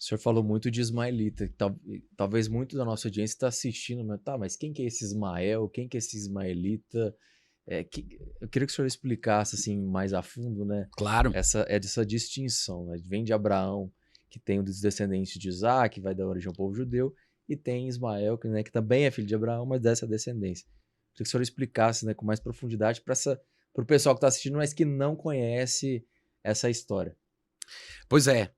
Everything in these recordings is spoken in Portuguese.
O senhor falou muito de ismaelita, que talvez muito da nossa audiência está assistindo, mas tá, mas quem que é esse Ismael? Quem que é esse ismaelita? Eu queria que o senhor explicasse assim mais a fundo, né? Claro. Essa distinção, né? Vem de Abraão, que tem um dos descendentes de Isaac, que vai dar origem ao povo judeu, e tem Ismael, que, né, que também é filho de Abraão, mas dessa descendência. Queria que o senhor explicasse, né, com mais profundidade para o pessoal que está assistindo, mas que não conhece essa história. Pois é,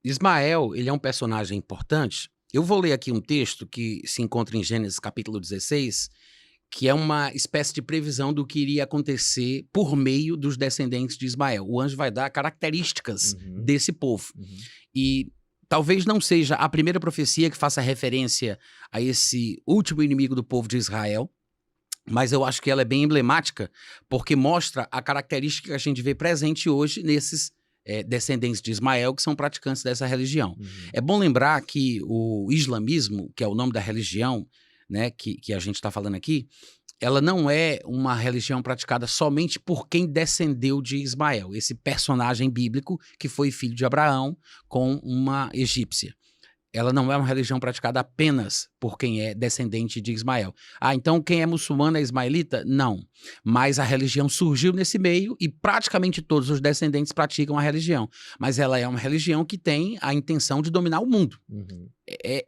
Ismael, ele é um personagem importante. Eu vou ler aqui um texto que se encontra em Gênesis capítulo 16, que é uma espécie de previsão do que iria acontecer por meio dos descendentes de Ismael. O anjo vai dar características desse povo. E talvez não seja a primeira profecia que faça referência a esse último inimigo do povo de Israel, mas eu acho que ela é bem emblemática, porque mostra a característica que a gente vê presente hoje nesses descendentes de Ismael, que são praticantes dessa religião. É bom lembrar que o islamismo, que é o nome da religião, né, que a gente está falando aqui, ela não é uma religião praticada somente por quem descendeu de Ismael, esse personagem bíblico que foi filho de Abraão com uma egípcia. Ela não é uma religião praticada apenas por quem é descendente de Ismael. Ah, então quem é muçulmano é ismaelita? Não. Mas a religião surgiu nesse meio e praticamente todos os descendentes praticam a religião. Mas ela é uma religião que tem a intenção de dominar o mundo.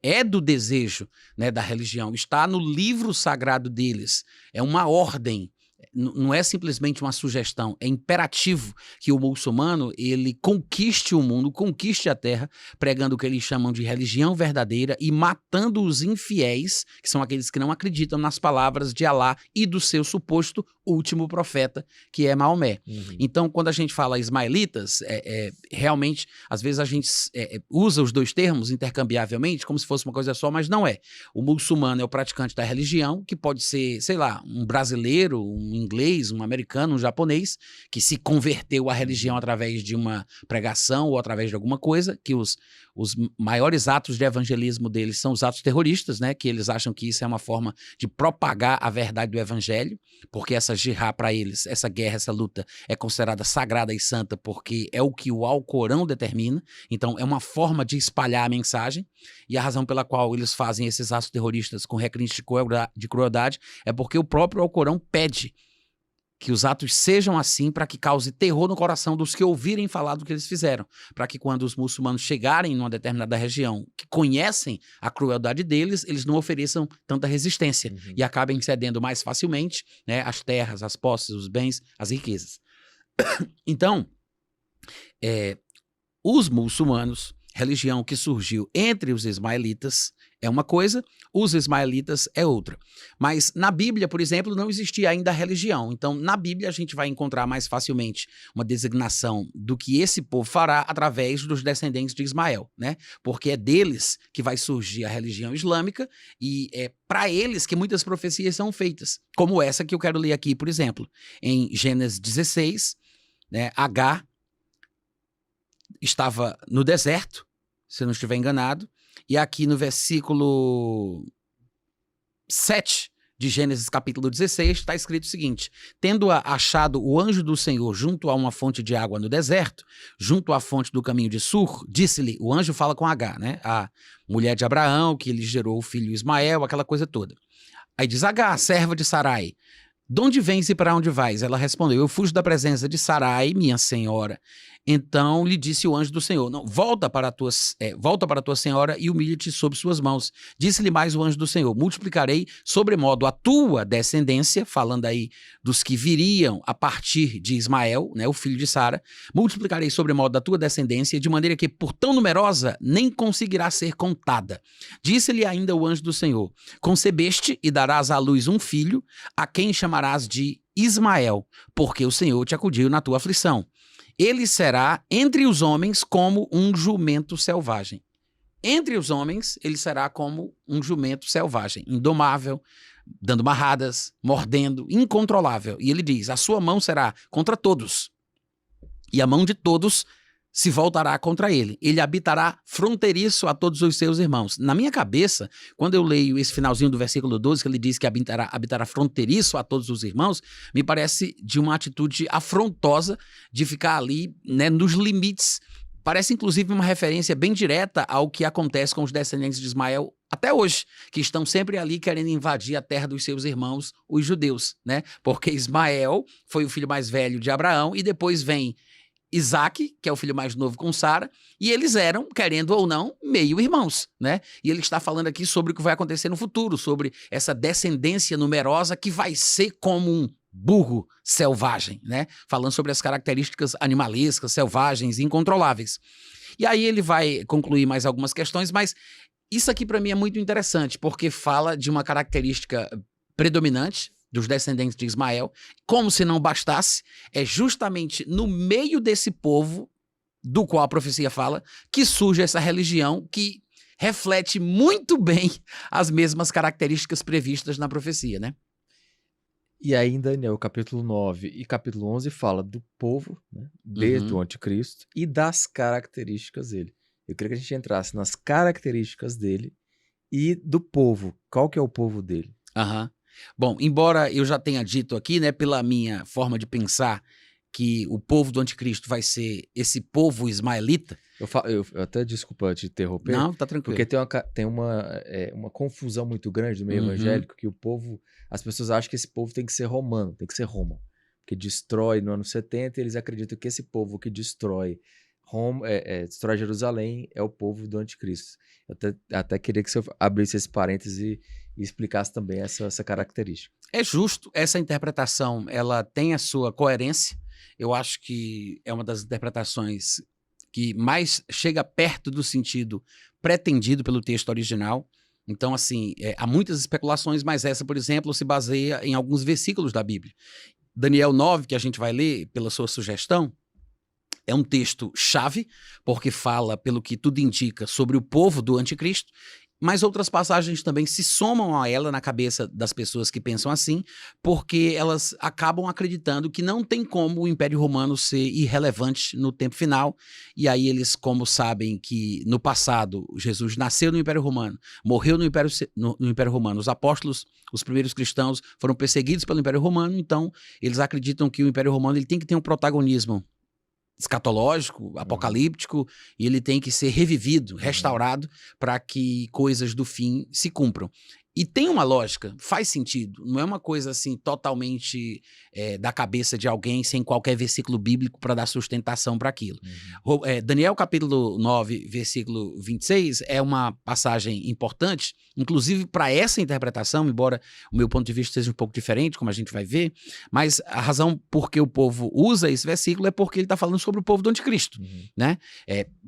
É do desejo, né, da religião. Está no livro sagrado deles. É uma ordem. Não é simplesmente uma sugestão, é imperativo que o muçulmano ele conquiste o mundo, conquiste a terra, pregando o que eles chamam de religião verdadeira e matando os infiéis, que são aqueles que não acreditam nas palavras de Alá e do seu suposto último profeta, que é Maomé. Então, quando a gente fala ismaelitas, realmente, às vezes a gente usa os dois termos intercambiavelmente, como se fosse uma coisa só, mas não é. O muçulmano é o praticante da religião, que pode ser, sei lá, um brasileiro, um inglês, um americano, um japonês, que se converteu à religião através de uma pregação ou através de alguma coisa, que os maiores atos de evangelismo deles são os atos terroristas, né? Que eles acham que isso é uma forma de propagar a verdade do evangelho, porque essa jihad para eles, essa guerra, essa luta é considerada sagrada e santa porque é o que o Alcorão determina, então é uma forma de espalhar a mensagem, e a razão pela qual eles fazem esses atos terroristas com requintes de crueldade é porque o próprio Alcorão pede que os atos sejam assim para que cause terror no coração dos que ouvirem falar do que eles fizeram, para que quando os muçulmanos chegarem numa determinada região que conhecem a crueldade deles, eles não ofereçam tanta resistência e acabem cedendo mais facilmente, né, as terras, as posses, os bens, as riquezas. Então, os muçulmanos, religião que surgiu entre os ismaelitas, é uma coisa, os ismaelitas é outra. Mas na Bíblia, por exemplo, não existia ainda a religião. Então, na Bíblia, a gente vai encontrar mais facilmente uma designação do que esse povo fará através dos descendentes de Ismael, né? Porque é deles que vai surgir a religião islâmica e é para eles que muitas profecias são feitas, como essa que eu quero ler aqui, por exemplo. Em Gênesis 16, né, Agar estava no deserto, se eu não estiver enganado, e aqui no versículo 7 de Gênesis capítulo 16 está escrito o seguinte: tendo achado o anjo do Senhor junto a uma fonte de água no deserto, junto à fonte do caminho de Sur, disse-lhe, o anjo fala com Agar, né, a mulher de Abraão, que lhe gerou o filho Ismael, aquela coisa toda. Aí diz, Agar, serva de Sarai, de onde vens e para onde vais? Ela respondeu, eu fujo da presença de Sarai, minha senhora. Então lhe disse o anjo do Senhor, não, volta para a tua senhora e humilha-te sob suas mãos. Disse-lhe mais o anjo do Senhor, multiplicarei sobremodo a tua descendência, falando aí dos que viriam a partir de Ismael, né, o filho de Sara, multiplicarei sobremodo a tua descendência, de maneira que por tão numerosa nem conseguirá ser contada. Disse-lhe ainda o anjo do Senhor, concebeste e darás à luz um filho, a quem chamarás de Ismael, porque o Senhor te acudiu na tua aflição. Ele será entre os homens como um jumento selvagem. Entre os homens, ele será como um jumento selvagem, indomável, dando marradas, mordendo, incontrolável. E ele diz, a sua mão será contra todos, e a mão de todos se voltará contra ele. Ele habitará fronteiriço a todos os seus irmãos. Na minha cabeça, quando eu leio esse finalzinho do versículo 12, que ele diz que habitará fronteiriço a todos os irmãos, me parece de uma atitude afrontosa de ficar ali, né, nos limites Parece, inclusive, uma referência bem direta ao que acontece com os descendentes de Ismael até hoje, que estão sempre ali querendo invadir a terra dos seus irmãos, os judeus, né? Porque Ismael foi o filho mais velho de Abraão e depois vem Isaac, que é o filho mais novo com Sara, e eles eram, querendo ou não, meio-irmãos, né? E ele está falando aqui sobre o que vai acontecer no futuro, sobre essa descendência numerosa que vai ser como um burro selvagem, né? Falando sobre as características animalescas, selvagens e incontroláveis. E aí ele vai concluir mais algumas questões, mas isso aqui para mim é muito interessante, porque fala de uma característica predominante dos descendentes de Ismael, como se não bastasse, é justamente no meio desse povo, do qual a profecia fala, que surge essa religião que reflete muito bem as mesmas características previstas na profecia, né? E aí em Daniel, capítulo 9 e capítulo 11, fala do povo, né, desde o anticristo, e das características dele. Eu queria que a gente entrasse nas características dele e do povo. Qual que é o povo dele? Aham. Bom, embora eu já tenha dito aqui, né, pela minha forma de pensar, que o povo do anticristo vai ser esse povo ismaelita. Eu até, desculpa te interromper. Não, tá tranquilo. Porque tem uma confusão muito grande no meio evangélico, que o povo, as pessoas acham que esse povo tem que ser romano, tem que ser Roma. Que destrói no ano 70, e eles acreditam que esse povo que destrói destrói Jerusalém é o povo do anticristo. Eu até queria que você abrisse esse parêntese e explicasse também essa característica. É justo, essa interpretação, ela tem a sua coerência. Eu acho que é uma das interpretações que mais chega perto do sentido pretendido pelo texto original. Então, assim, há muitas especulações, mas essa, por exemplo, se baseia em alguns versículos da Bíblia. Daniel 9, que a gente vai ler pela sua sugestão, é um texto chave, porque fala, pelo que tudo indica, sobre o povo do anticristo, mas outras passagens também se somam a ela na cabeça das pessoas que pensam assim, porque elas acabam acreditando que não tem como o Império Romano ser irrelevante no tempo final, e aí eles, como sabem que no passado Jesus nasceu no Império Romano, morreu no Império Romano, os apóstolos, os primeiros cristãos foram perseguidos pelo Império Romano, então eles acreditam que o Império Romano ele tem que ter um protagonismo escatológico, apocalíptico, e ele tem que ser revivido, restaurado, para que coisas do fim se cumpram. E tem uma lógica, faz sentido, não é uma coisa assim totalmente da cabeça de alguém sem qualquer versículo bíblico para dar sustentação para aquilo. Daniel capítulo 9, versículo 26 é uma passagem importante, inclusive para essa interpretação, embora o meu ponto de vista seja um pouco diferente, como a gente vai ver, mas a razão por que o povo usa esse versículo é porque ele está falando sobre o povo do anticristo, né?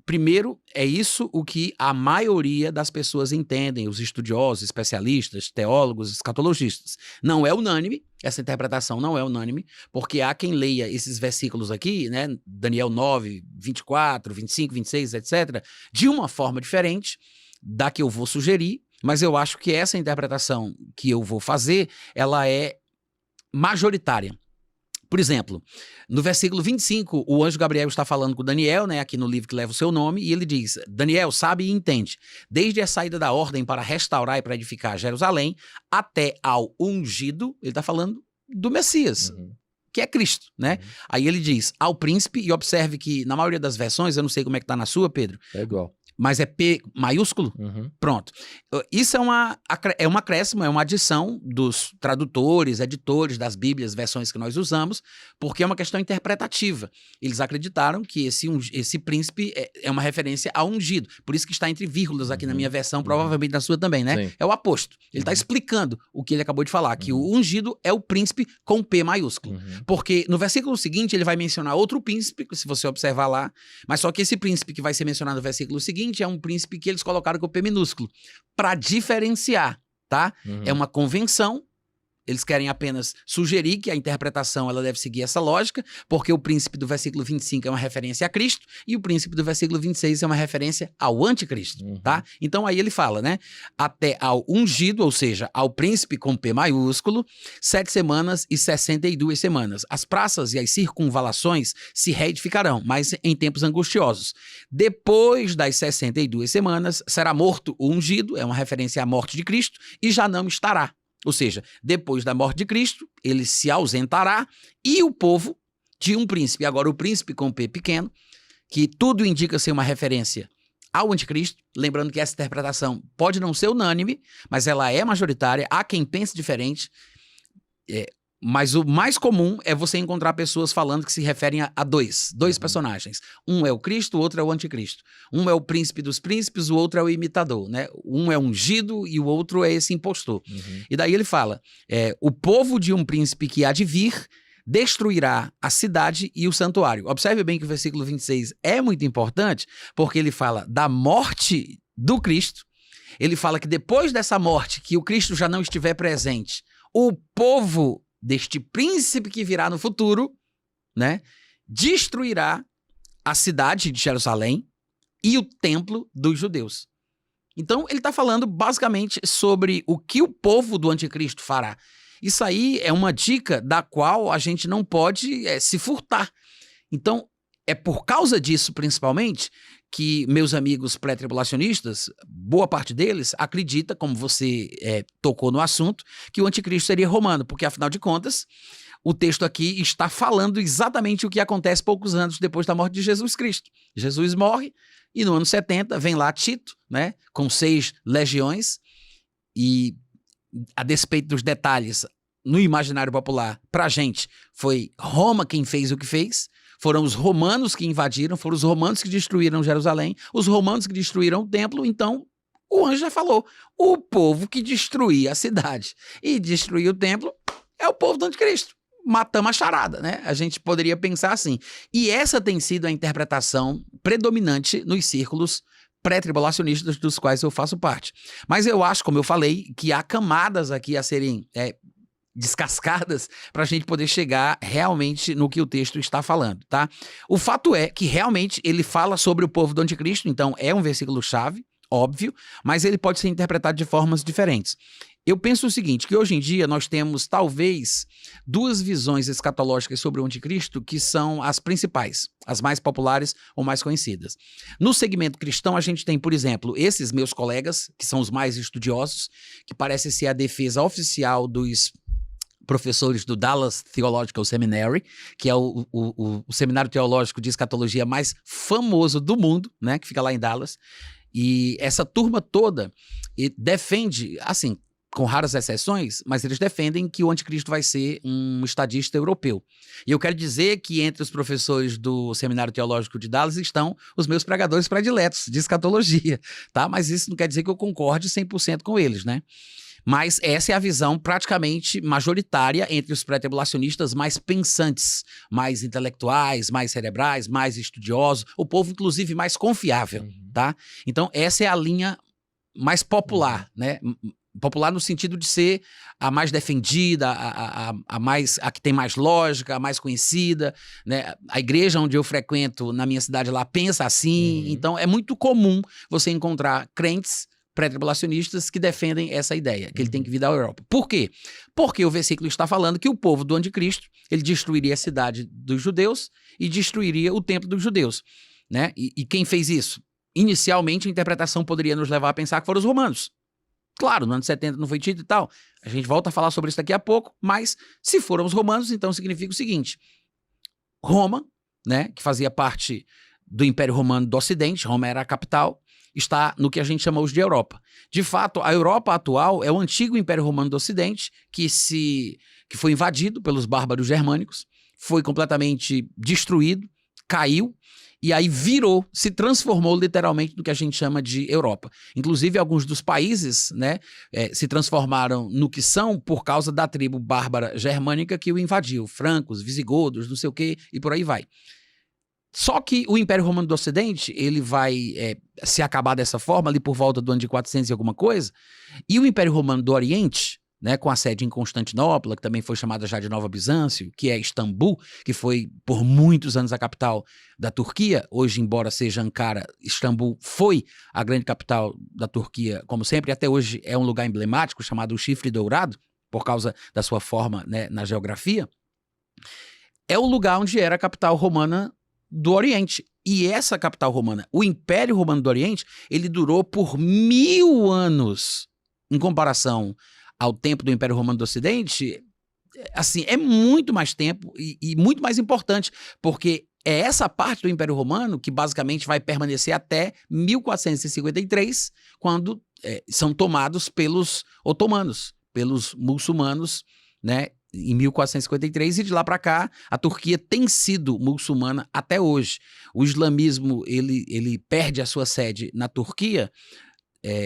Primeiro, é isso o que a maioria das pessoas entendem, os estudiosos, especialistas, teólogos, escatologistas. Não é unânime, essa interpretação não é unânime, porque há quem leia esses versículos aqui, né, Daniel 9, 24, 25, 26, etc., de uma forma diferente da que eu vou sugerir, mas eu acho que essa interpretação que eu vou fazer, ela é majoritária. Por exemplo, no versículo 25, o anjo Gabriel está falando com Daniel, né, aqui no livro que leva o seu nome, e ele diz: Daniel, sabe e entende, desde a saída da ordem para restaurar e para edificar Jerusalém, até ao ungido, ele está falando do Messias, que é Cristo, né? Aí ele diz, ao príncipe, e observe que na maioria das versões, eu não sei como é que está na sua, Pedro. É igual. Mas é P maiúsculo? Pronto. Isso é um acréscimo, é uma adição dos tradutores, editores das Bíblias, versões que nós usamos, porque é uma questão interpretativa. Eles acreditaram que esse príncipe é uma referência ao ungido. Por isso que está entre vírgulas aqui na minha versão, provavelmente na sua também, né? Sim. É o apóstolo. Ele está explicando o que ele acabou de falar, que o ungido é o príncipe com P maiúsculo. Porque no versículo seguinte ele vai mencionar outro príncipe, se você observar lá, mas só que esse príncipe que vai ser mencionado no versículo seguinte é um príncipe que eles colocaram com o P minúsculo, para diferenciar, tá? É uma convenção, eles querem apenas sugerir que a interpretação ela deve seguir essa lógica, porque o príncipe do versículo 25 é uma referência a Cristo, e o príncipe do versículo 26 é uma referência ao anticristo, tá? Então aí ele fala, né? Até ao ungido, ou seja, ao príncipe com P maiúsculo, 7 semanas e 62 semanas. As praças e as circunvalações se reedificarão, mas em tempos angustiosos. Depois das 62 semanas, será morto o ungido, é uma referência à morte de Cristo, e já não estará. Ou seja, depois da morte de Cristo, ele se ausentará e o povo de um príncipe, agora o príncipe com P pequeno, que tudo indica ser uma referência ao anticristo, lembrando que essa interpretação pode não ser unânime, mas ela é majoritária, há quem pense diferente, mas o mais comum é você encontrar pessoas falando que se referem a dois personagens. Um é o Cristo, o outro é o anticristo. Um é o príncipe dos príncipes, o outro é o imitador, né? Um é ungido e o outro é esse impostor. E daí ele fala, o povo de um príncipe que há de vir destruirá a cidade e o santuário. Observe bem que o versículo 26 é muito importante, porque ele fala da morte do Cristo, ele fala que depois dessa morte, que o Cristo já não estiver presente, o povo deste príncipe que virá no futuro, né, destruirá a cidade de Jerusalém e o templo dos judeus. Então, ele está falando basicamente sobre o que o povo do anticristo fará. Isso aí é uma dica da qual a gente não pode se furtar. Então, é por causa disso, principalmente, que meus amigos pré-tribulacionistas, boa parte deles, acredita, como você tocou no assunto, que o anticristo seria romano, porque, afinal de contas, o texto aqui está falando exatamente o que acontece poucos anos depois da morte de Jesus Cristo. Jesus morre e no ano 70 vem lá Tito, né, com 6 legiões, e a despeito dos detalhes, no imaginário popular, pra gente, foi Roma quem fez o que fez, foram os romanos que invadiram, foram os romanos que destruíram Jerusalém, os romanos que destruíram o templo, então o anjo já falou, o povo que destruía a cidade e destruía o templo é o povo do anticristo. Matamos a charada, né? A gente poderia pensar assim. E essa tem sido a interpretação predominante nos círculos pré-tribulacionistas dos quais eu faço parte. Mas eu acho, como eu falei, que há camadas aqui a serem descascadas para a gente poder chegar realmente no que o texto está falando, tá? O fato é que realmente ele fala sobre o povo do anticristo, então é um versículo-chave, óbvio, mas ele pode ser interpretado de formas diferentes. Eu penso o seguinte, que hoje em dia nós temos talvez 2 visões escatológicas sobre o anticristo que são as principais, as mais populares ou mais conhecidas. No segmento cristão a gente tem, por exemplo, esses meus colegas, que são os mais estudiosos, que parece ser a defesa oficial dos professores do Dallas Theological Seminary, que é o seminário teológico de escatologia mais famoso do mundo, né, que fica lá em Dallas. E essa turma toda defende, assim, com raras exceções, mas eles defendem que o anticristo vai ser um estadista europeu. E eu quero dizer que entre os professores do Seminário Teológico de Dallas estão os meus pregadores prediletos de escatologia, tá? Mas isso não quer dizer que eu concorde 100% com eles, né? Mas essa é a visão praticamente majoritária entre os pré-tribulacionistas mais pensantes, mais intelectuais, mais cerebrais, mais estudiosos, o povo inclusive mais confiável, tá? Então essa é a linha mais popular, né? Popular no sentido de ser a mais defendida, a que tem mais lógica, a mais conhecida, né? A igreja onde eu frequento na minha cidade lá pensa assim, então é muito comum você encontrar crentes pré-tribulacionistas que defendem essa ideia, que ele tem que vir da Europa. Por quê? Porque o versículo está falando que o povo do anticristo, ele destruiria a cidade dos judeus e destruiria o templo dos judeus, né? E quem fez isso? Inicialmente a interpretação poderia nos levar a pensar que foram os romanos. Claro, no ano 70 não foi Tito e tal. A gente volta a falar sobre isso daqui a pouco, mas se foram os romanos, então significa o seguinte: Roma, né, que fazia parte do Império Romano do Ocidente, Roma era a capital, está no que a gente chama hoje de Europa. De fato, a Europa atual é o antigo Império Romano do Ocidente, que foi invadido pelos bárbaros germânicos, foi completamente destruído, caiu, e aí se transformou literalmente no que a gente chama de Europa. Inclusive, alguns dos países, né, se transformaram no que são por causa da tribo bárbara germânica que o invadiu. Francos, visigodos, não sei o quê, e por aí vai. Só que o Império Romano do Ocidente, ele vai se acabar dessa forma ali por volta do ano de 400 e alguma coisa, e o Império Romano do Oriente, né, com a sede em Constantinopla, que também foi chamada já de Nova Bizâncio, que é Istambul, que foi por muitos anos a capital da Turquia. Hoje, embora seja Ankara, Istambul foi a grande capital da Turquia, como sempre, e até hoje é um lugar emblemático chamado o Chifre Dourado, por causa da sua forma, né, na geografia. É o lugar onde era a capital romana do Oriente. E essa capital romana, o Império Romano do Oriente, ele durou por 1000 anos, em comparação ao tempo do Império Romano do Ocidente. Assim, é muito mais tempo e muito mais importante, porque é essa parte do Império Romano que basicamente vai permanecer até 1453, quando são tomados pelos otomanos, pelos muçulmanos, né, em 1453, e de lá para cá a Turquia tem sido muçulmana até hoje. O islamismo ele perde a sua sede na Turquia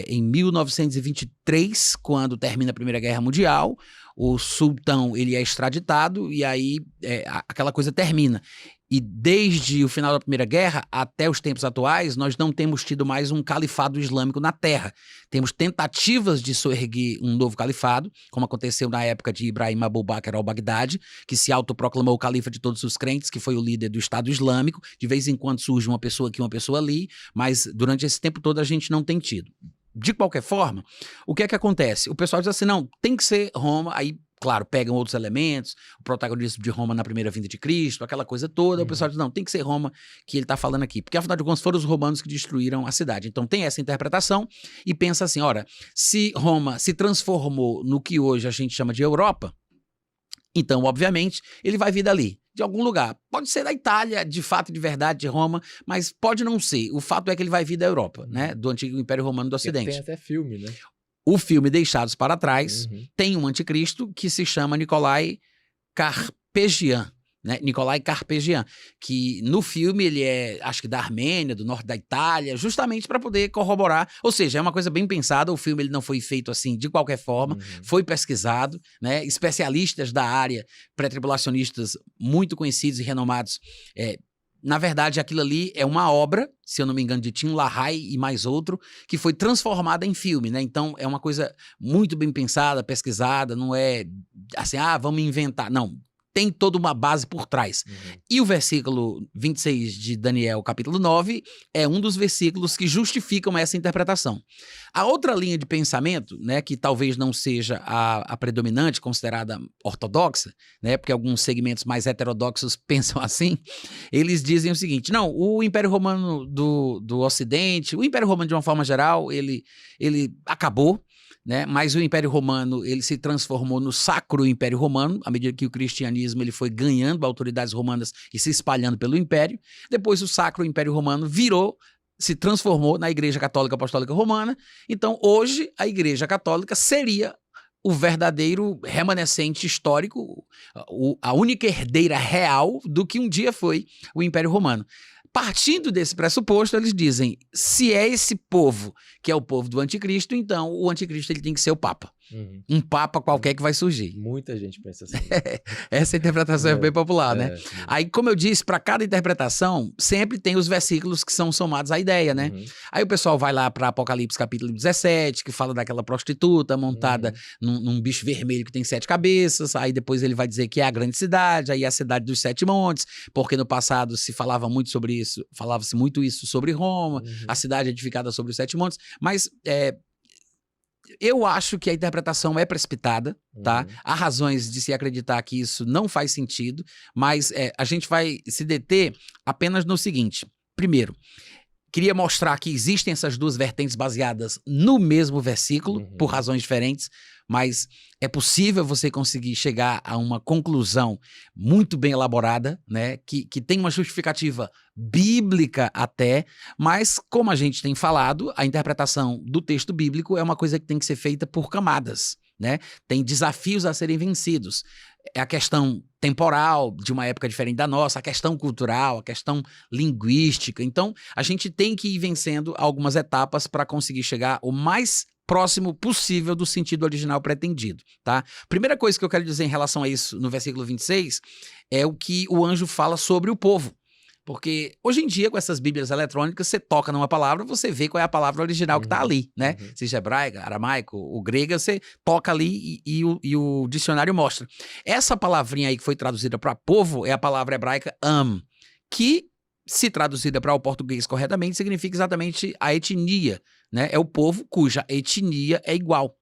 em 1923, quando termina a Primeira Guerra Mundial. O sultão ele é extraditado e aí aquela coisa termina. E desde o final da Primeira Guerra até os tempos atuais, nós não temos tido mais um califado islâmico na terra. Temos tentativas de soerguer um novo califado, como aconteceu na época de Ibrahim Abu Bakr al-Baghdadi, que se autoproclamou o califa de todos os crentes, que foi o líder do Estado Islâmico. De vez em quando surge uma pessoa aqui, uma pessoa ali, mas durante esse tempo todo a gente não tem tido. De qualquer forma, o que é que acontece? O pessoal diz assim, não, tem que ser Roma, aí, claro, pegam outros elementos, o protagonismo de Roma na primeira vinda de Cristo, aquela coisa toda, o pessoal diz, não, tem que ser Roma que ele está falando aqui, porque afinal de contas foram os romanos que destruíram a cidade. Então tem essa interpretação e pensa assim, ora, se Roma se transformou no que hoje a gente chama de Europa, então, obviamente, ele vai vir dali, de algum lugar. Pode ser da Itália, de fato, de verdade, de Roma, mas pode não ser. O fato é que ele vai vir da Europa, né? Do antigo Império Romano do Ocidente. Tem até filme, né? O filme Deixados para Trás tem um anticristo que se chama Nicolai Carpegian, né? Nicolai Carpegian, que no filme ele é, acho que da Armênia, do norte da Itália, justamente para poder corroborar, ou seja, é uma coisa bem pensada, o filme ele não foi feito assim de qualquer forma, foi pesquisado, né? Especialistas da área, pré-tribulacionistas muito conhecidos e renomados, na verdade, aquilo ali é uma obra, se eu não me engano, de Tim LaHaye e mais outro, que foi transformada em filme, né? Então, é uma coisa muito bem pensada, pesquisada, não é assim, vamos inventar. Não, tem toda uma base por trás. E o versículo 26 de Daniel, capítulo 9, é um dos versículos que justificam essa interpretação. A outra linha de pensamento, né, que talvez não seja a predominante, considerada ortodoxa, né, porque alguns segmentos mais heterodoxos pensam assim, eles dizem o seguinte, não, o Império Romano do Ocidente, o Império Romano de uma forma geral, ele acabou, né? Mas o Império Romano ele se transformou no Sacro Império Romano, à medida que o cristianismo ele foi ganhando autoridades romanas e se espalhando pelo Império. Depois o Sacro Império Romano se transformou na Igreja Católica Apostólica Romana. Então hoje a Igreja Católica seria o verdadeiro remanescente histórico, a única herdeira real do que um dia foi o Império Romano. Partindo desse pressuposto, eles dizem, se é esse povo que é o povo do anticristo, então o anticristo ele tem que ser o Papa. Um Papa qualquer que vai surgir. Muita gente pensa assim. Essa interpretação é bem popular, né? Aí, como eu disse, para cada interpretação, sempre tem os versículos que são somados à ideia, né? Aí o pessoal vai lá para Apocalipse capítulo 17, que fala daquela prostituta montada num bicho vermelho que tem 7 cabeças, aí depois ele vai dizer que é a grande cidade, aí é a cidade dos 7 montes, porque no passado se falava muito sobre isso, falava-se muito isso sobre Roma, a cidade edificada sobre os 7 montes, mas eu acho que a interpretação é precipitada, tá? Há razões de se acreditar que isso não faz sentido, mas a gente vai se deter apenas no seguinte. Primeiro, queria mostrar que existem essas duas vertentes baseadas no mesmo versículo, por razões diferentes, mas é possível você conseguir chegar a uma conclusão muito bem elaborada, né? Que tem uma justificativa bíblica até, mas como a gente tem falado, a interpretação do texto bíblico é uma coisa que tem que ser feita por camadas, né? Tem desafios a serem vencidos. É a questão temporal de uma época diferente da nossa, a questão cultural, a questão linguística. Então, a gente tem que ir vencendo algumas etapas para conseguir chegar o mais próximo possível do sentido original pretendido, tá? Primeira coisa que eu quero dizer em relação a isso no versículo 26 é o que o anjo fala sobre o povo. Porque hoje em dia, com essas bíblias eletrônicas, você toca numa palavra, você vê qual é a palavra original que está ali, né? Seja hebraica, aramaico ou grega, você toca ali e o dicionário mostra. Essa palavrinha aí que foi traduzida para povo é a palavra hebraica que, se traduzida para o português corretamente, significa exatamente a etnia, né? É o povo cuja etnia é igual.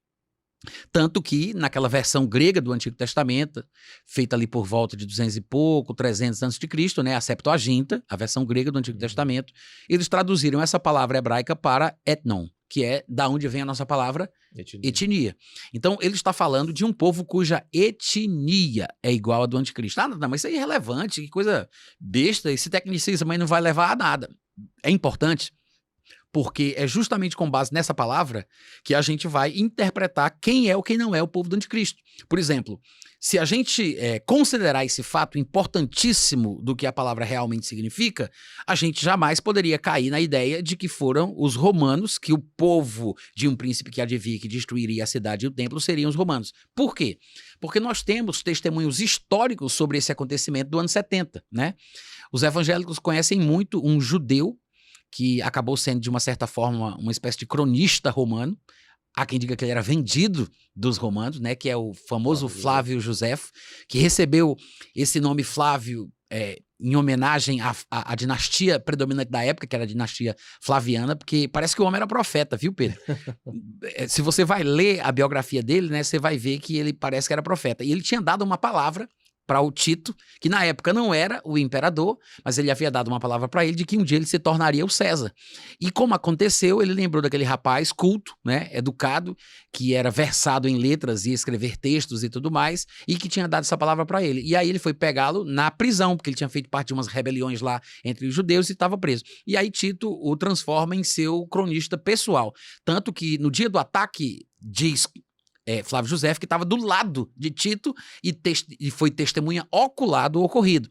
Tanto que, naquela versão grega do Antigo Testamento, feita ali por volta de 200 e pouco, 300 a.C., né, a Septuaginta, a versão grega do Antigo Testamento, eles traduziram essa palavra hebraica para etnon, que é da onde vem a nossa palavra Etnia. etnia. Então, ele está falando de um povo cuja etnia é igual a do anticristo. Ah, não, mas isso aí é irrelevante, que coisa besta, esse tecnicismo aí não vai levar a nada. É importante, porque é justamente com base nessa palavra que a gente vai interpretar quem é ou quem não é o povo do anticristo. Por exemplo, se a gente considerar esse fato importantíssimo do que a palavra realmente significa, a gente jamais poderia cair na ideia de que foram os romanos, que o povo de um príncipe que há de vir, que destruiria a cidade e o templo, seriam os romanos. Por quê? Porque nós temos testemunhos históricos sobre esse acontecimento do ano 70, né? Os evangélicos conhecem muito um judeu que acabou sendo, de uma certa forma, uma espécie de cronista romano. Há quem diga que ele era vendido dos romanos, né? Que é o famoso Flávio Josefo, que recebeu esse nome Flávio em homenagem à dinastia predominante da época, que era a dinastia flaviana, porque parece que o homem era profeta, viu, Pedro? Se você vai ler a biografia dele, né, você vai ver que ele parece que era profeta. E ele tinha dado uma palavra para o Tito, que na época não era o imperador, mas ele havia dado uma palavra para ele de que um dia ele se tornaria o César. E como aconteceu, ele lembrou daquele rapaz culto, né, educado, que era versado em letras e escrever textos e tudo mais, e que tinha dado essa palavra para ele. E aí ele foi pegá-lo na prisão, porque ele tinha feito parte de umas rebeliões lá entre os judeus e estava preso. E aí Tito o transforma em seu cronista pessoal. Tanto que no dia do ataque, diz Flávio Josefo, que estava do lado de Tito e foi testemunha ocular do ocorrido.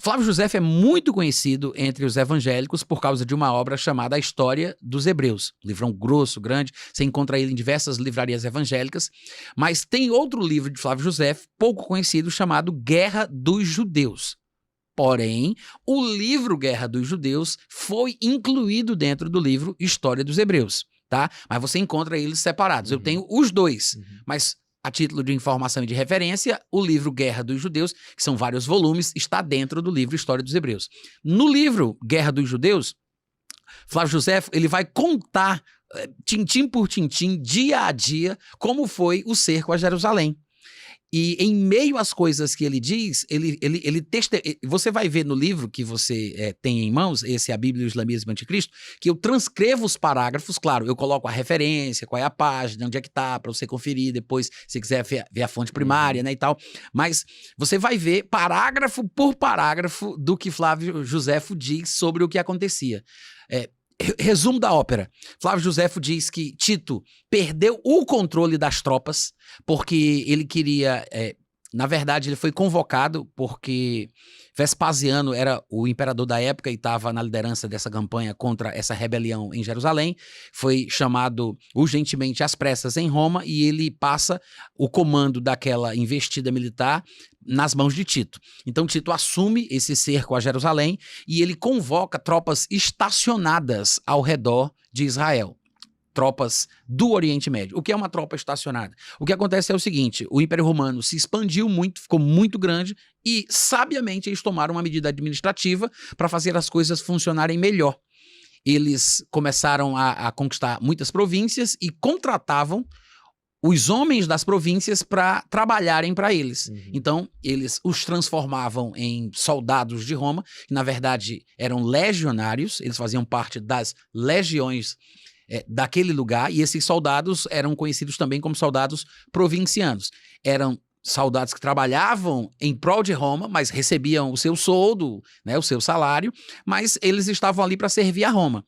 Flávio Josefo é muito conhecido entre os evangélicos por causa de uma obra chamada A História dos Hebreus. Um livrão grosso, grande, você encontra ele em diversas livrarias evangélicas, mas tem outro livro de Flávio Josefo, pouco conhecido, chamado Guerra dos Judeus. Porém, o livro Guerra dos Judeus foi incluído dentro do livro História dos Hebreus. Tá? Mas você encontra eles separados. Eu tenho os dois, mas a título de informação e de referência, o livro Guerra dos Judeus, que são vários volumes, está dentro do livro História dos Hebreus. No livro Guerra dos Judeus, Flávio Josefo, ele vai contar, tintim por tintim, dia a dia, como foi o cerco a Jerusalém. E em meio às coisas que ele diz, você vai ver no livro que você tem em mãos, esse é a Bíblia e o Islamismo Anticristo, que eu transcrevo os parágrafos, claro, eu coloco a referência, qual é a página, onde é que tá, para você conferir depois, se quiser ver a fonte primária, né, e tal. Mas você vai ver parágrafo por parágrafo do que Flávio Josefo diz sobre o que acontecia. Resumo da ópera. Flávio Josefo diz que Tito perdeu o controle das tropas porque ele queria... na verdade, ele foi convocado porque Vespasiano era o imperador da época e estava na liderança dessa campanha contra essa rebelião em Jerusalém. Foi chamado urgentemente às pressas em Roma e ele passa o comando daquela investida militar nas mãos de Tito. Então Tito assume esse cerco a Jerusalém e ele convoca tropas estacionadas ao redor de Israel. Tropas do Oriente Médio. O que é uma tropa estacionada? O que acontece é o seguinte, o Império Romano se expandiu muito, ficou muito grande e, sabiamente, eles tomaram uma medida administrativa para fazer as coisas funcionarem melhor. Eles começaram a conquistar muitas províncias e contratavam os homens das províncias para trabalharem para eles. Então, eles os transformavam em soldados de Roma, que na verdade eram legionários, eles faziam parte das legiões daquele lugar, e esses soldados eram conhecidos também como soldados provincianos. Eram soldados que trabalhavam em prol de Roma, mas recebiam o seu soldo, né, o seu salário, mas eles estavam ali para servir a Roma.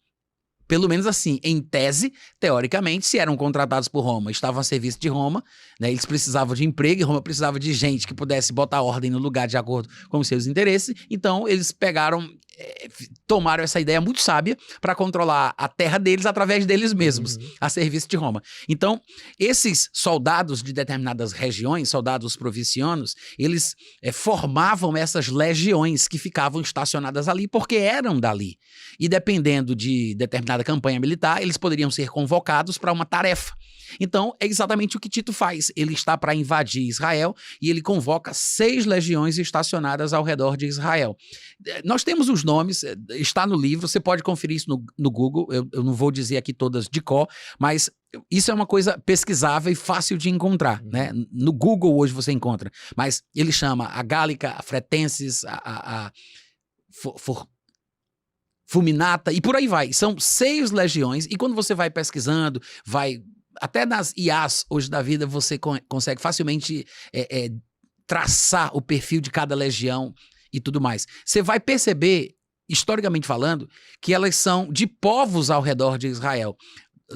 Pelo menos assim, em tese, teoricamente, se eram contratados por Roma, estavam a serviço de Roma, né, eles precisavam de emprego e Roma precisava de gente que pudesse botar ordem no lugar de acordo com os seus interesses, então eles tomaram essa ideia muito sábia para controlar a terra deles através deles mesmos, a serviço de Roma. Então, esses soldados de determinadas regiões, soldados provincianos, eles formavam essas legiões que ficavam estacionadas ali porque eram dali. E dependendo de determinada campanha militar, eles poderiam ser convocados para uma tarefa. Então, é exatamente o que Tito faz. Ele está para invadir Israel e ele convoca 6 legiões estacionadas ao redor de Israel. Nós temos os nomes, está no livro, você pode conferir isso no Google, eu não vou dizer aqui todas de cor, mas isso é uma coisa pesquisável e fácil de encontrar, né? No Google hoje você encontra, mas ele chama a Gálica, a Fretenses, Fulminata, e por aí vai. São 6 legiões, e quando você vai pesquisando, até nas IAs hoje da vida, você consegue facilmente traçar o perfil de cada legião e tudo mais. Você vai perceber, historicamente falando, que elas são de povos ao redor de Israel.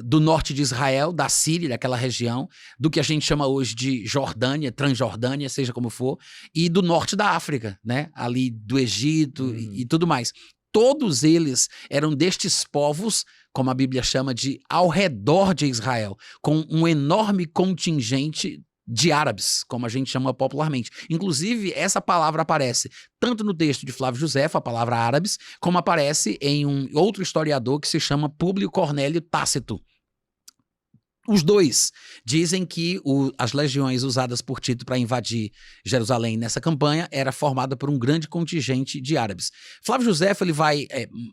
Do norte de Israel, da Síria, daquela região, do que a gente chama hoje de Jordânia, Transjordânia, seja como for, e do norte da África, né? Ali do Egito e tudo mais. Todos eles eram destes povos, como a Bíblia chama de ao redor de Israel, com um enorme contingente de árabes, como a gente chama popularmente. Inclusive, essa palavra aparece tanto no texto de Flávio Josefo, a palavra árabes, como aparece em um outro historiador que se chama Públio Cornélio Tácito. Os dois dizem que as legiões usadas por Tito para invadir Jerusalém nessa campanha era formada por um grande contingente de árabes. Flávio Josefo ele vai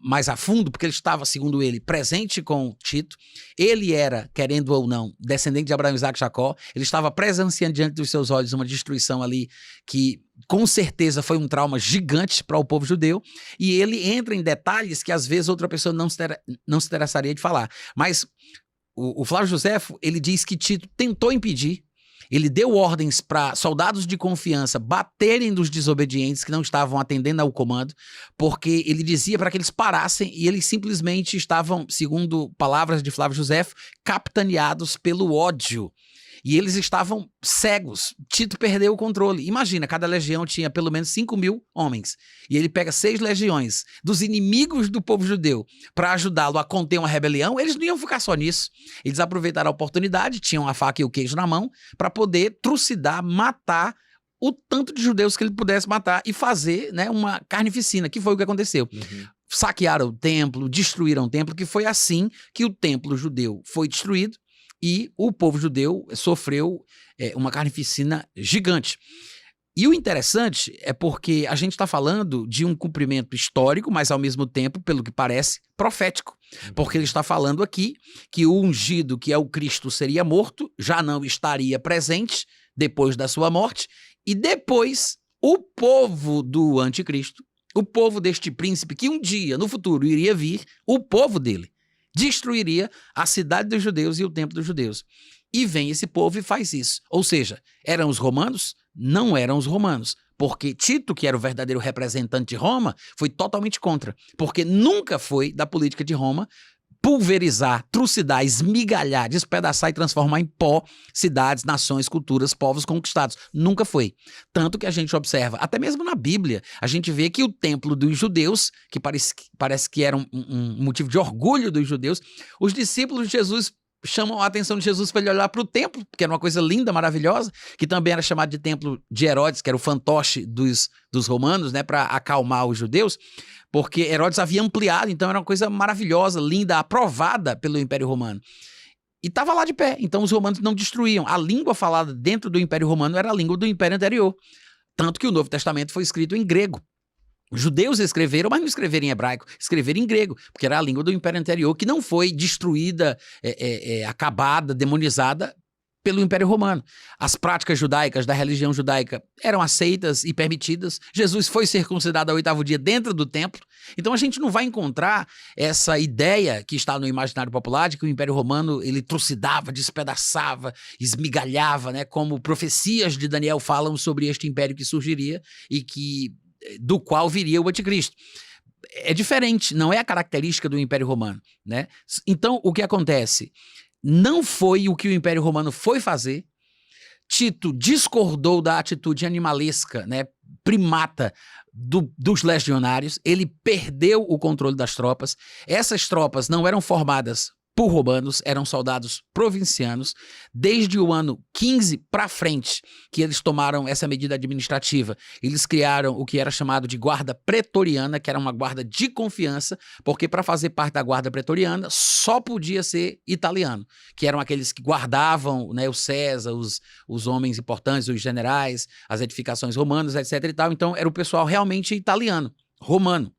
mais a fundo, porque ele estava, segundo ele, presente com Tito. Ele era, querendo ou não, descendente de Abraão, Isaac e Jacó. Ele estava presenciando diante dos seus olhos uma destruição ali que, com certeza, foi um trauma gigante para o povo judeu. E ele entra em detalhes que, às vezes, outra pessoa não se interessaria de falar. Mas o Flávio Josefo, ele diz que Tito tentou impedir, ele deu ordens para soldados de confiança baterem nos desobedientes que não estavam atendendo ao comando, porque ele dizia para que eles parassem e eles simplesmente estavam, segundo palavras de Flávio Josefo, capitaneados pelo ódio. E eles estavam cegos. Tito perdeu o controle. Imagina, cada legião tinha pelo menos 5.000 homens. E ele pega 6 legiões dos inimigos do povo judeu para ajudá-lo a conter uma rebelião. Eles não iam ficar só nisso. Eles aproveitaram a oportunidade, tinham a faca e o queijo na mão, para poder trucidar, matar o tanto de judeus que ele pudesse matar e fazer, né, uma carnificina, que foi o que aconteceu. Saquearam o templo, destruíram o templo, que foi assim que o templo judeu foi destruído. E o povo judeu sofreu uma carnificina gigante. E o interessante é porque a gente está falando de um cumprimento histórico, mas ao mesmo tempo, pelo que parece, profético. Porque ele está falando aqui que o ungido, que é o Cristo, seria morto, já não estaria presente depois da sua morte, e depois o povo do anticristo, o povo deste príncipe que um dia, no futuro, iria vir, o povo dele, destruiria a cidade dos judeus e o templo dos judeus. E vem esse povo e faz isso. Ou seja, eram os romanos? Não eram os romanos. Porque Tito, que era o verdadeiro representante de Roma, foi totalmente contra. Porque nunca foi da política de Roma pulverizar, trucidar, esmigalhar, despedaçar e transformar em pó cidades, nações, culturas, povos conquistados. Nunca foi. Tanto que a gente observa, até mesmo na Bíblia, a gente vê que o templo dos judeus, que parece que era um motivo de orgulho dos judeus, os discípulos de Jesus chamam a atenção de Jesus para ele olhar para o templo, que era uma coisa linda, maravilhosa, que também era chamado de templo de Herodes, que era o fantoche dos romanos, né, para acalmar os judeus, porque Herodes havia ampliado, então era uma coisa maravilhosa, linda, aprovada pelo Império Romano. E estava lá de pé, então os romanos não destruíam. A língua falada dentro do Império Romano era a língua do Império anterior, tanto que o Novo Testamento foi escrito em grego. Os judeus escreveram, mas não escreveram em hebraico, escreveram em grego, porque era a língua do Império anterior, que não foi destruída, acabada, demonizada pelo Império Romano. As práticas judaicas da religião judaica eram aceitas e permitidas. Jesus foi circuncidado ao 8º dia dentro do templo. Então a gente não vai encontrar essa ideia que está no imaginário popular de que o Império Romano ele trucidava, despedaçava, esmigalhava, né, como profecias de Daniel falam sobre este império que surgiria e do qual viria o anticristo. É diferente, não é a característica do Império Romano, né? Então, o que acontece? Não foi o que o Império Romano foi fazer. Tito discordou da atitude animalesca, né, primata dos legionários. Ele perdeu o controle das tropas. Essas tropas não eram formadas por romanos, eram soldados provincianos. Desde o ano 15 para frente, que eles tomaram essa medida administrativa, eles criaram o que era chamado de guarda pretoriana, que era uma guarda de confiança, porque para fazer parte da guarda pretoriana só podia ser italiano, que eram aqueles que guardavam, né, o César, os homens importantes, os generais, as edificações romanas, etc. e tal. Então era o pessoal realmente italiano, romano.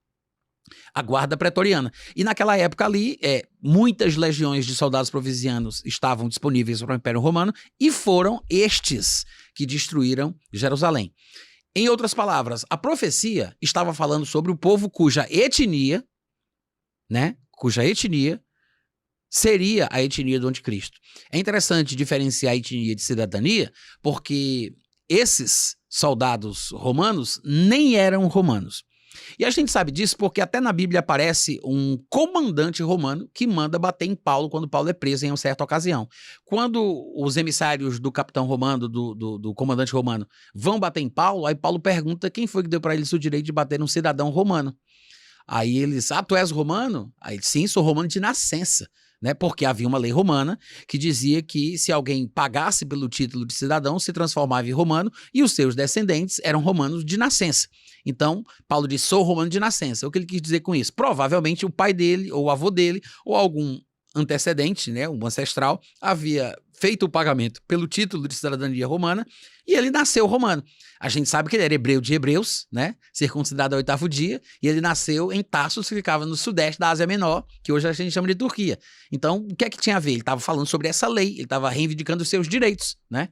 A guarda pretoriana. E naquela época ali, muitas legiões de soldados provincianos estavam disponíveis para o Império Romano e foram estes que destruíram Jerusalém. Em outras palavras, a profecia estava falando sobre o povo cuja etnia né, cuja etnia seria a etnia do anticristo. É interessante diferenciar a etnia de cidadania, porque esses soldados romanos nem eram romanos. E a gente sabe disso porque até na Bíblia aparece um comandante romano que manda bater em Paulo quando Paulo é preso em uma certa ocasião. Quando os emissários do capitão romano, do comandante romano, vão bater em Paulo, aí Paulo pergunta quem foi que deu para eles o direito de bater num cidadão romano. Aí eles, tu és romano? Aí ele, sim, sou romano de nascença. Né, porque havia uma lei romana que dizia que se alguém pagasse pelo título de cidadão, se transformava em romano e os seus descendentes eram romanos de nascença. Então, Paulo disse, sou romano de nascença. O que ele quis dizer com isso? Provavelmente o pai dele, ou o avô dele, ou algum antecedente, né, um ancestral, havia feito o pagamento pelo título de cidadania romana e ele nasceu romano. A gente sabe que ele era hebreu de hebreus, né, circuncidado ao 8º dia, e ele nasceu em Tarsus, que ficava no sudeste da Ásia Menor, que hoje a gente chama de Turquia. Então, o que é que tinha a ver? Ele estava falando sobre essa lei, ele estava reivindicando os seus direitos, né?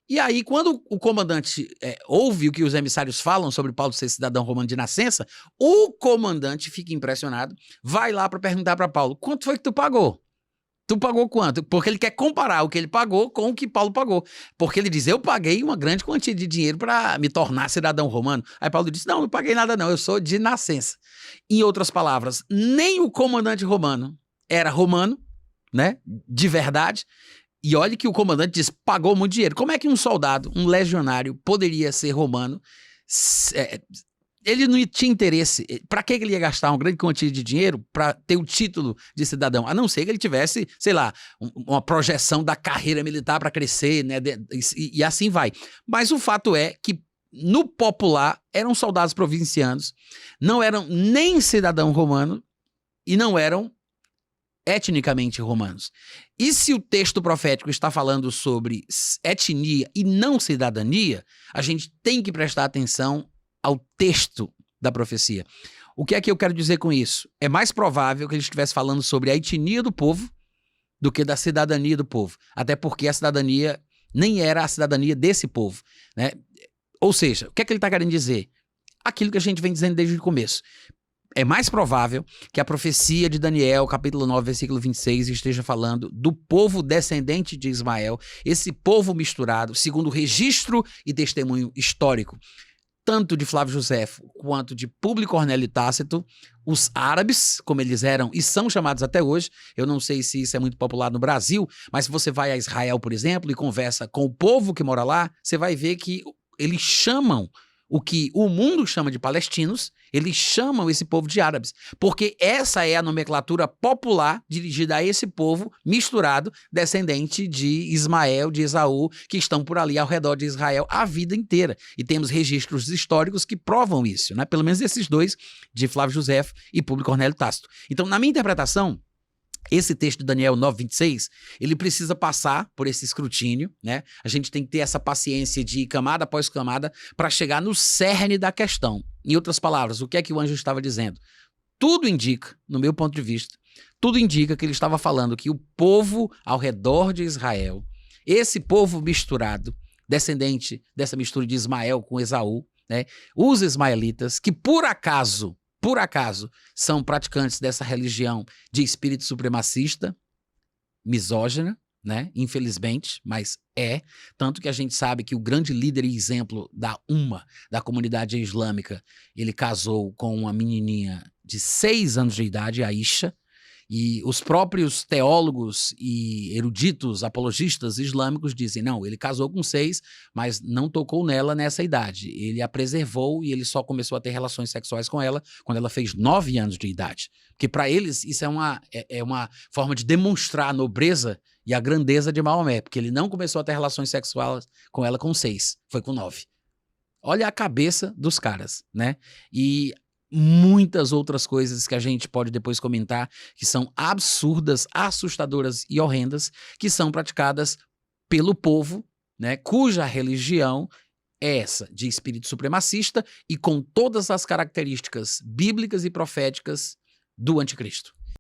E aí, quando o comandante ouve o que os emissários falam sobre Paulo ser cidadão romano de nascença, o comandante fica impressionado, vai lá para perguntar para Paulo, quanto foi que tu pagou? Tu pagou quanto? Porque ele quer comparar o que ele pagou com o que Paulo pagou. Porque ele diz, eu paguei uma grande quantia de dinheiro para me tornar cidadão romano. Aí Paulo disse, não paguei nada não, eu sou de nascença. Em outras palavras, nem o comandante romano era romano, né, de verdade. E olha que o comandante diz, pagou muito dinheiro. Como é que um soldado, um legionário, poderia ser romano? Ele não tinha interesse. Para que ele ia gastar uma grande quantia de dinheiro para ter o título de cidadão? A não ser que ele tivesse, sei lá, uma projeção da carreira militar para crescer, né? E assim vai. Mas o fato é que, no popular, eram soldados provincianos, não eram nem cidadão romano e não eram etnicamente romanos. E se o texto profético está falando sobre etnia e não cidadania, a gente tem que prestar atenção ao texto da profecia. O que é que eu quero dizer com isso? É mais provável que ele estivesse falando sobre a etnia do povo do que da cidadania do povo. Até porque a cidadania nem era a cidadania desse povo, né? Ou seja, o que é que ele está querendo dizer? Aquilo que a gente vem dizendo desde o começo. É mais provável que a profecia de Daniel, capítulo 9, versículo 26, esteja falando do povo descendente de Ismael, esse povo misturado, segundo o registro e testemunho histórico, tanto de Flávio Josefo quanto de Públio Cornélio Tácito, os árabes, como eles eram e são chamados até hoje. Eu não sei se isso é muito popular no Brasil, mas se você vai a Israel, por exemplo, e conversa com o povo que mora lá, você vai ver que eles chamam o que o mundo chama de palestinos, eles chamam esse povo de árabes, porque essa é a nomenclatura popular dirigida a esse povo misturado, descendente de Ismael, de Esaú, que estão por ali ao redor de Israel a vida inteira. E temos registros históricos que provam isso, né? Pelo menos esses dois, de Flávio Josefo e Públio Cornélio Tácito. Então, na minha interpretação, esse texto de Daniel 9:26, ele precisa passar por esse escrutínio, né? A gente tem que ter essa paciência de ir camada após camada para chegar no cerne da questão. Em outras palavras, o que é que o anjo estava dizendo? Tudo indica, no meu ponto de vista, tudo indica que ele estava falando que o povo ao redor de Israel, esse povo misturado, descendente dessa mistura de Ismael com Esaú, né? Os ismaelitas, que por acaso, são praticantes dessa religião de espírito supremacista, misógina, né? Infelizmente, mas tanto que a gente sabe que o grande líder e exemplo da comunidade islâmica, ele casou com uma menininha de 6 anos de idade, Aisha, e os próprios teólogos e eruditos, apologistas islâmicos dizem, não, ele casou com 6, mas não tocou nela nessa idade. Ele a preservou e ele só começou a ter relações sexuais com ela quando ela fez 9 anos de idade. Porque para eles isso é uma forma de demonstrar a nobreza e a grandeza de Maomé, porque ele não começou a ter relações sexuais com ela com 6, foi com 9. Olha a cabeça dos caras, né? E muitas outras coisas que a gente pode depois comentar, que são absurdas, assustadoras e horrendas, que são praticadas pelo povo, né, cuja religião é essa, de espírito supremacista e com todas as características bíblicas e proféticas do anticristo.